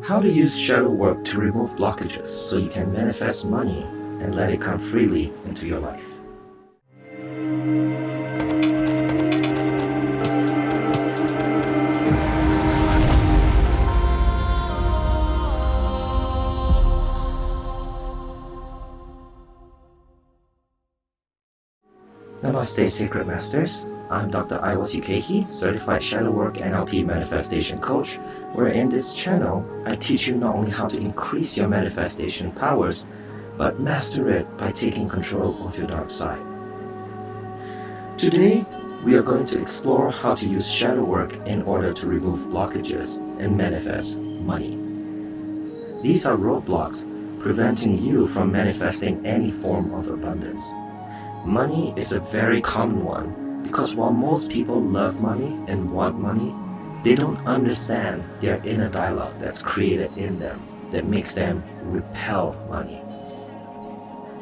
How to use shadow work to remove blockages so you can manifest money and let it come freely into your life. Namaste, Sacred Masters. I'm Dr. Iwas Ukehi, Certified Shadowwork NLP Manifestation Coach, where in this channel, I teach you not only how to increase your manifestation powers, but master it by taking control of your dark side. Today, we are going to explore how to use shadow work in order to remove blockages and manifest money. These are roadblocks preventing you from manifesting any form of abundance. Money is a very common one because while most people love money and want money, they don't understand their inner dialogue that's created in them that makes them repel money.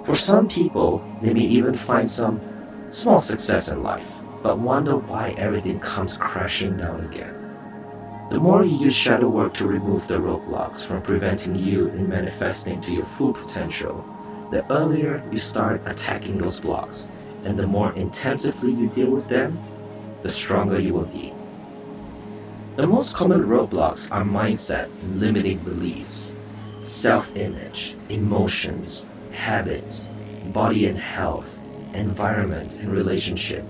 For some people, they may even find some small success in life, but wonder why everything comes crashing down again. The more you use shadow work to remove the roadblocks from preventing you in manifesting to your full potential, the earlier you start attacking those blocks, and the more intensively you deal with them, the stronger you will be. The most common roadblocks are mindset and limiting beliefs, self-image, emotions, habits, body and health, environment and relationship.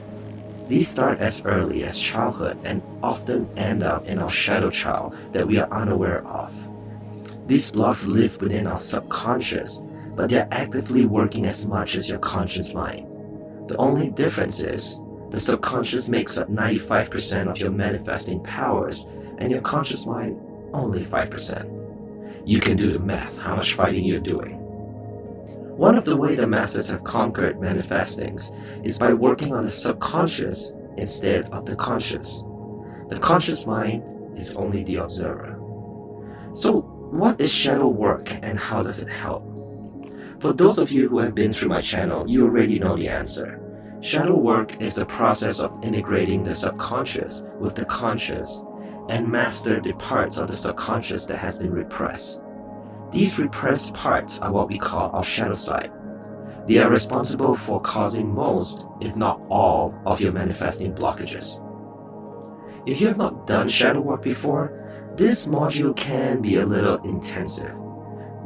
These start as early as childhood and often end up in our shadow child that we are unaware of. These blocks live within our subconscious, but they're actively working as much as your conscious mind. The only difference is, the subconscious makes up 95% of your manifesting powers, and your conscious mind only 5%. You can do the math, how much fighting you're doing. One of the ways the masters have conquered manifestings is by working on the subconscious instead of the conscious. The conscious mind is only the observer. So, what is shadow work and how does it help? For those of you who have been through my channel, you already know the answer. Shadow work is the process of integrating the subconscious with the conscious and master the parts of the subconscious that has been repressed. These repressed parts are what we call our shadow side. They are responsible for causing most, if not all, of your manifesting blockages. If you have not done shadow work before, this module can be a little intensive.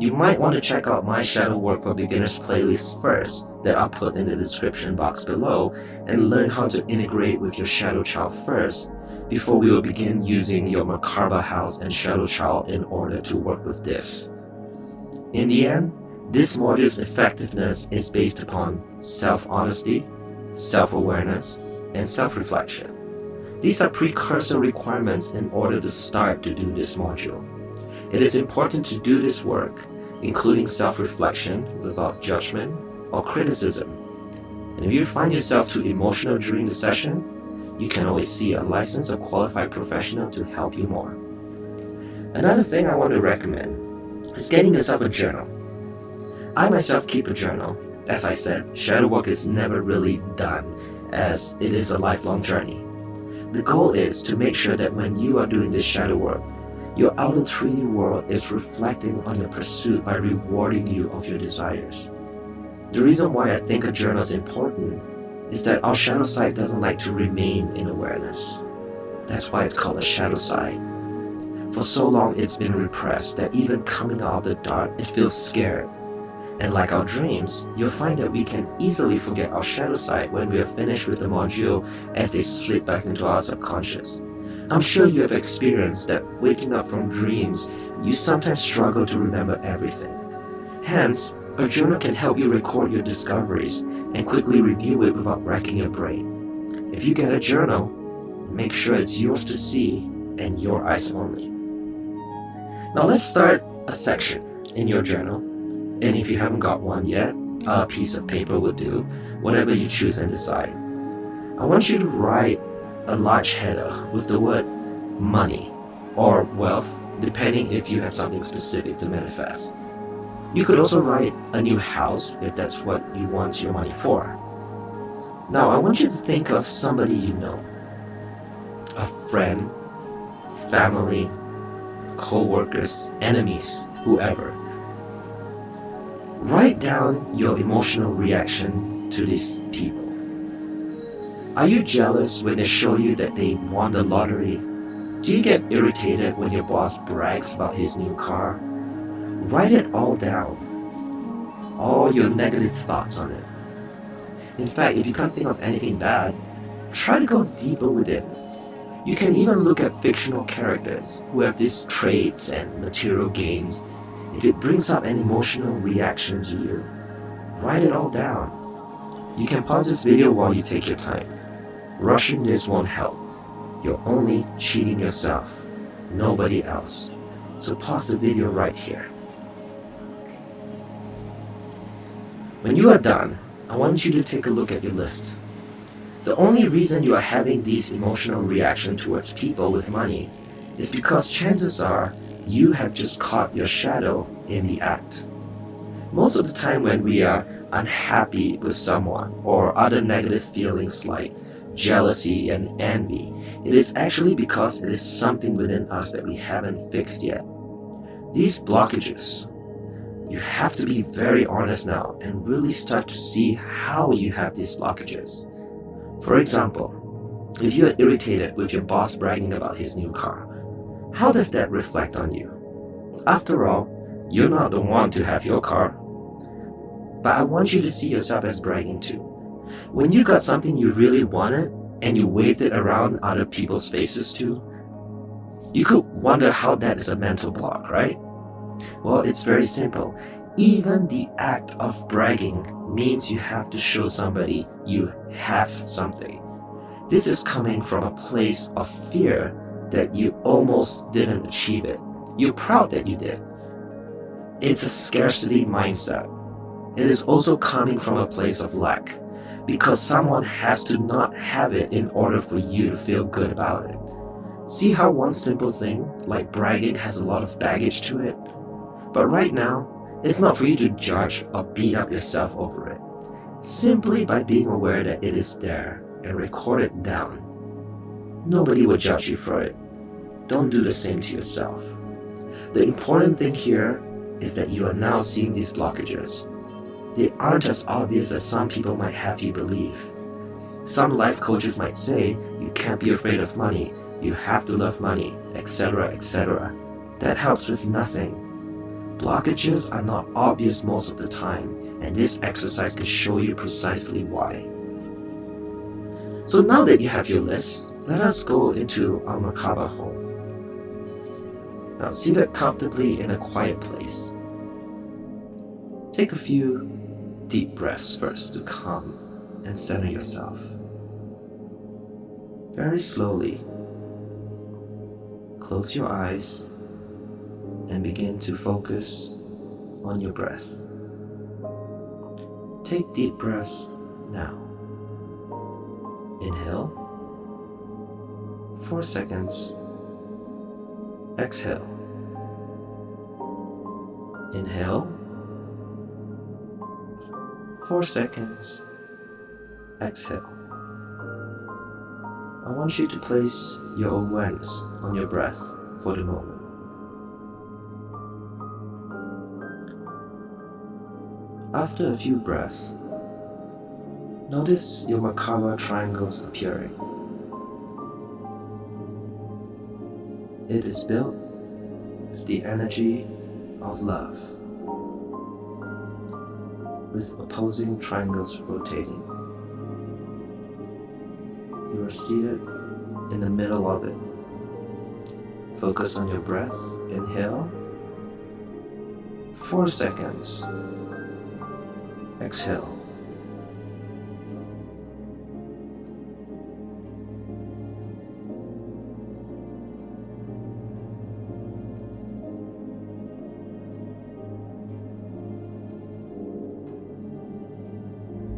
You might want to check out my Shadow Work for Beginners playlist first that I'll put in the description box below and learn how to integrate with your Shadow Child first before we will begin using your Merkaba House and Shadow Child in order to work with this. In the end, this module's effectiveness is based upon self-honesty, self-awareness, and self-reflection. These are precursor requirements in order to start to do this module. It is important to do this work, including self-reflection without judgment or criticism. And if you find yourself too emotional during the session, you can always see a licensed or qualified professional to help you more. Another thing I want to recommend is getting yourself a journal. I myself keep a journal. As I said, shadow work is never really done, as it is a lifelong journey. The goal is to make sure that when you are doing this shadow work, your outer 3D world is reflecting on your pursuit by rewarding you of your desires. The reason why I think a journal is important is that our shadow side doesn't like to remain in awareness. That's why it's called a shadow side. For so long it's been repressed that even coming out of the dark, it feels scared. And like our dreams, you'll find that we can easily forget our shadow side when we are finished with the module as they slip back into our subconscious. I'm sure you have experienced that waking up from dreams, you sometimes struggle to remember everything. Hence, a journal can help you record your discoveries and quickly review it without wrecking your brain. If you get a journal, make sure it's yours to see and your eyes only. Now let's start a section in your journal, and if you haven't got one yet, a piece of paper will do, whatever you choose and decide. I want you to write a large header with the word money or wealth, depending if you have something specific to manifest. You could also write a new house if that's what you want your money for. Now I want you to think of somebody you know, a friend, family, co-workers, enemies, whoever. Write down your emotional reaction to these people. Are you jealous when they show you that they won the lottery? Do you get irritated when your boss brags about his new car? Write it all down. All your negative thoughts on it. In fact, if you can't think of anything bad, try to go deeper with it. You can even look at fictional characters who have these traits and material gains. If it brings up an emotional reaction to you, write it all down. You can pause this video while you take your time. Rushing this won't help. You're only cheating yourself, nobody else. So pause the video right here. When you are done, I want you to take a look at your list. The only reason you are having these emotional reactions towards people with money is because chances are you have just caught your shadow in the act. Most of the time when we are unhappy with someone or other negative feelings like jealousy and envy, it is actually because it is something within us that we haven't fixed yet. These blockages, you have to be very honest now and really start to see how you have these blockages. For example, if you are irritated with your boss bragging about his new car, how does that reflect on you? After all, you're not the one to have your car. But I want you to see yourself as bragging too. When you got something you really wanted and you waved it around other people's faces too, you could wonder how that is a mental block, right? Well, it's very simple. Even the act of bragging means you have to show somebody you have something. This is coming from a place of fear that you almost didn't achieve it. You're proud that you did. It's a scarcity mindset. It is also coming from a place of lack, because someone has to not have it in order for you to feel good about it. See how one simple thing, like bragging, has a lot of baggage to it? But right now, it's not for you to judge or beat up yourself over it. Simply by being aware that it is there and record it down. Nobody will judge you for it. Don't do the same to yourself. The important thing here is that you are now seeing these blockages. They aren't as obvious as some people might have you believe. Some life coaches might say, you can't be afraid of money, you have to love money, etc., etc. That helps with nothing. Blockages are not obvious most of the time, and this exercise can show you precisely why. So now that you have your list, let us go into our Merkaba home. Now seated comfortably in a quiet place. Take a few deep breaths first to calm and center yourself. Very slowly, close your eyes and begin to focus on your breath. Take deep breaths now. Inhale, 4 seconds. Exhale. Inhale, 4 seconds. Exhale. I want you to place your awareness on your breath for the moment. After a few breaths, notice your Merkaba triangles appearing. It is built with the energy of love, with opposing triangles rotating. You are seated in the middle of it. Focus on your breath. Inhale, 4 seconds. Exhale.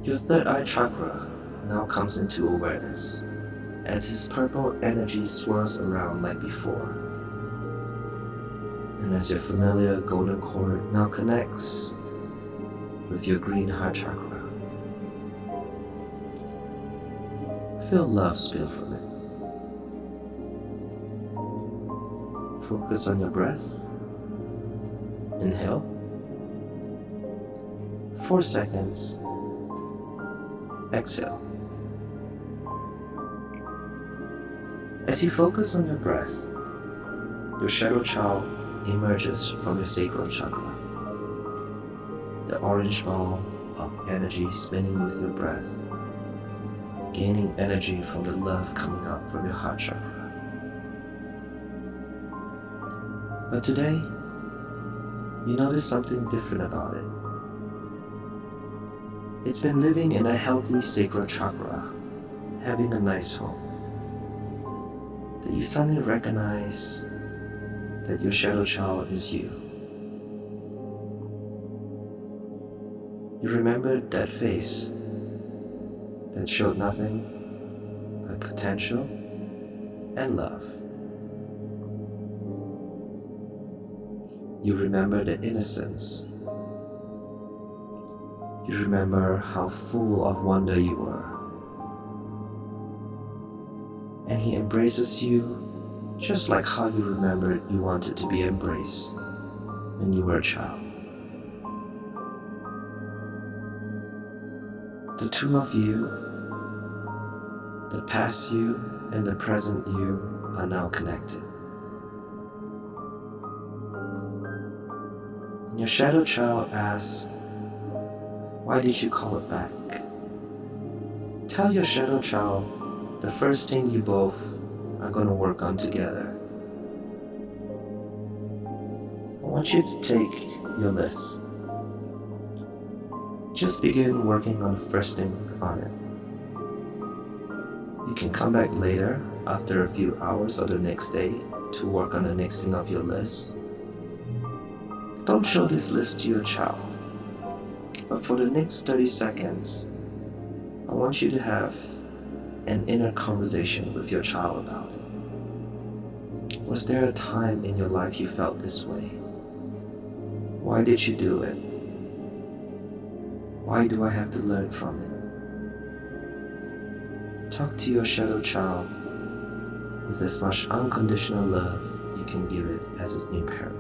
Your third eye chakra now comes into awareness as its purple energy swirls around like before. And as your familiar golden cord now connects with your green heart chakra, feel love spill from it. focus on your breath. Inhale. 4 seconds. Exhale. As you focus on your breath, your shadow child emerges from your sacral chakra. The orange ball of energy spinning with your breath, gaining energy from the love coming up from your heart chakra. But today, you notice something different about it. It's been living in a healthy sacral chakra, having a nice home. That you suddenly recognize that your shadow child is you. You remember that face that showed nothing but potential and love. You remember the innocence. You remember how full of wonder you were. And he embraces you just like how you remembered you wanted to be embraced when you were a child. The two of you, the past you and the present you, are now connected. And your shadow child asks, why did you call it back? Tell your shadow child the first thing you both are going to work on together. I want you to take your list. Just begin working on the first thing on it. You can come back later after a few hours or the next day to work on the next thing of your list. Don't show this list to your child. But for the next 30 seconds, I want you to have an inner conversation with your child about it. Was there a time in your life you felt this way? Why did you do it? Why do I have to learn from it? Talk to your shadow child with as much unconditional love you can give it as its new parent.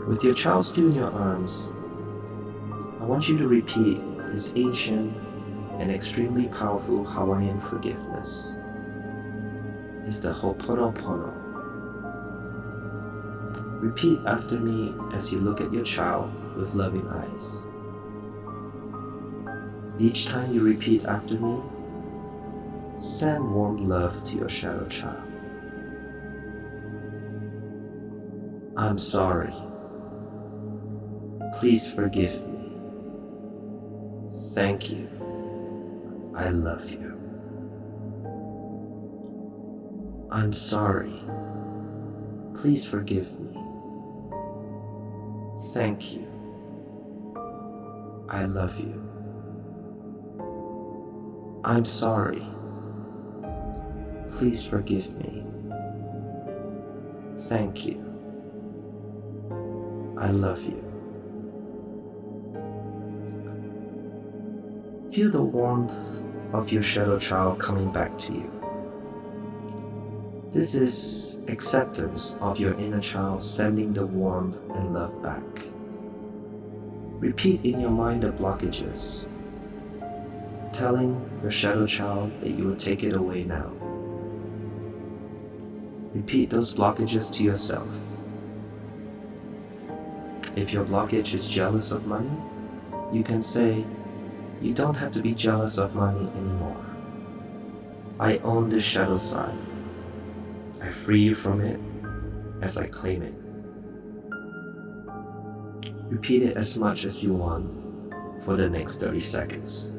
With your child still in your arms, I want you to repeat this ancient and extremely powerful Hawaiian forgiveness. It's the Ho'oponopono. Repeat after me as you look at your child with loving eyes. Each time you repeat after me, send warm love to your shadow child. I'm sorry. Please forgive me. Thank you. I love you. I'm sorry. Please forgive me. Thank you. I love you. I'm sorry. Please forgive me. Thank you. I love you. Feel the warmth of your shadow child coming back to you. This is acceptance of your inner child sending the warmth and love back. Repeat in your mind the blockages, telling your shadow child that you will take it away now. Repeat those blockages to yourself. If your blockage is jealous of money, you can say, you don't have to be jealous of money anymore. I own this shadow side. I free you from it as I claim it. Repeat it as much as you want for the next 30 seconds.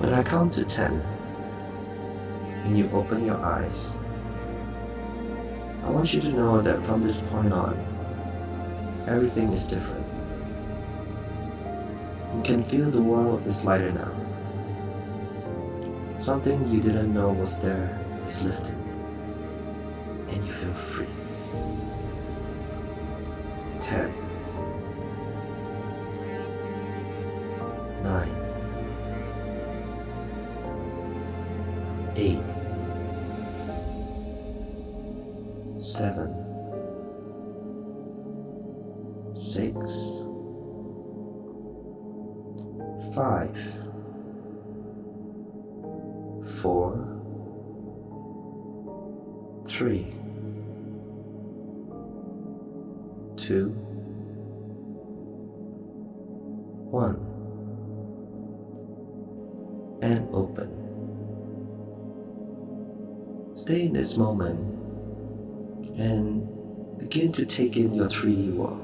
When I count to 10, and you open your eyes, I want you to know that from this point on, everything is different. You can feel the world is lighter now. Something you didn't know was there is lifted, and you feel free. 10, 9, 8, 7, 6, 5, 4, 3, 2, 1, and open. Stay in this moment and begin to take in your 3D world.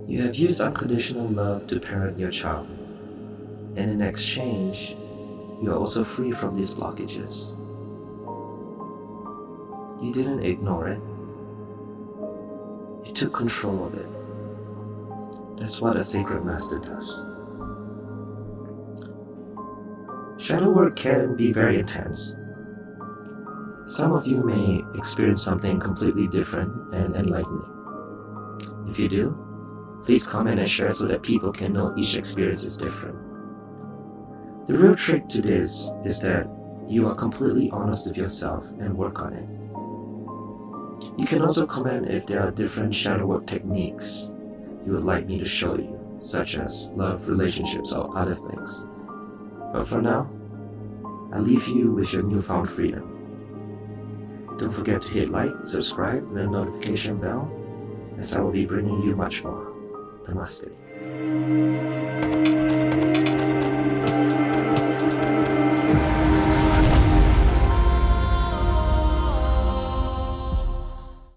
You have used unconditional love to parent your child, and in exchange, you are also free from these blockages. You didn't ignore it. You took control of it. That's what a sacred master does. Shadow work can be very intense. Some of you may experience something completely different and enlightening. If you do, please comment and share so that people can know each experience is different. The real trick to this is that you are completely honest with yourself and work on it. You can also comment if there are different shadow work techniques you would like me to show you, such as love, relationships, or other things. But for now, I leave you with your newfound freedom. Don't forget to hit like, subscribe, and the notification bell, as I will be bringing you much more. Namaste.